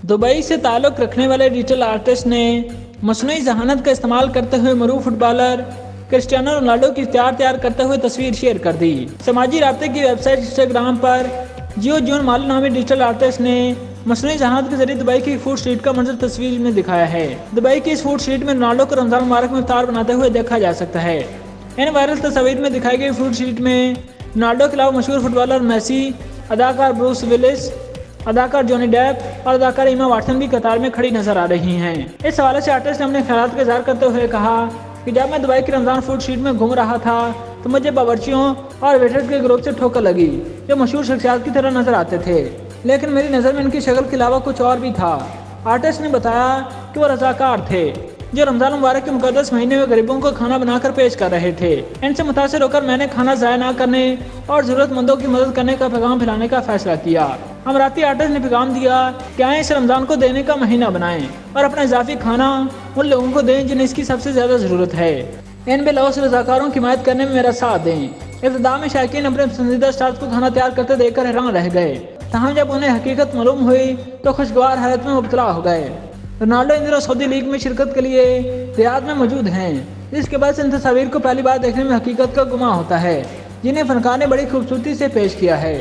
Dubai से ताल्लुक़ रखने वाले डिजिटल आर्टिस्ट ने मसनूई ज़हानत का इस्तेमाल करते हुए मरूफ फुटबॉलर क्रिस्टियानो रोनाल्डो की इख्तियार तैयार करते हुए तस्वीर शेयर कर दी। समाजी राब्ते की वेबसाइट इंस्टाग्राम पर जियो जून मालू नामी डिजिटल आर्टिस्ट ने मसनूई जहानत के जरिए दुबई की फूड स्ट्रीट का मंजर तस्वीर में दिखाया है। दुबई की इस फूड स्ट्रीट में रोनाल्डो को रमजान मुबारक में इफ्तार बनाते हुए देखा जा सकता है। इन वायरल तस्वीर में दिखाई गई फूड स्ट्रीट में रोनाल्डो के अलावा मशहूर फुटबॉलर मेसी, अदाकार ब्रूस विलिस, अदाकार जॉनी डेप और अदाकार इमा वाटसन भी कतार में खड़ी नजर आ रही हैं। इस हवाले से आर्टिस्ट ने अपने ख्यालात का इज़हार करते हुए कहा कि जब मैं दुबई की रमजान फूड स्ट्रीट में घूम रहा था तो मुझे बावर्चियों और वेटर्स के ग्रुप से ठोकर लगी जो मशहूर शख्सियत की तरह नजर आते थे, लेकिन मेरी नज़र में इनकी शक्ल के अलावा कुछ और भी था। आर्टिस्ट ने बताया कि वो रज़ाकार थे जो रमजान मुबारक के मुकद्दस महीने में गरीबों को खाना बनाकर पेश कर रहे थे। इनसे मुतासिर होकर मैंने खाना ज़ाया ना करने और ज़रूरतमंदों की मदद करने का पैगाम फैलाने का फैसला किया। अमराती आर्टिस्ट ने पैगाम दिया कि आए इस रमज़ान को देने का महीना बनाएं और अपना इजाफी खाना उन लोगों को दें जिन्हें इसकी सबसे ज़्यादा ज़रूरत है। इन बेलौस रज़ाकारों की हिमायत करने में मेरा साथ दें। इब्तिदा में शायकीन अपने पसंदीदा स्टार्स को खाना तैयार करते देखकर हैरान रह गए, तहम जब उन्हें हकीकत मालूम हुई तो खुशगवार हालत में मुब्तला हो गए। रोनाल्डो इन दिनों सऊदी लीग में शिरकत के लिए रियाद में मौजूद हैं, जिसके बाद इन तस्वीर को पहली बार देखने में हकीकत का गुमा होता है, जिन्हें फनकार ने बड़ी खूबसूरती से पेश किया है।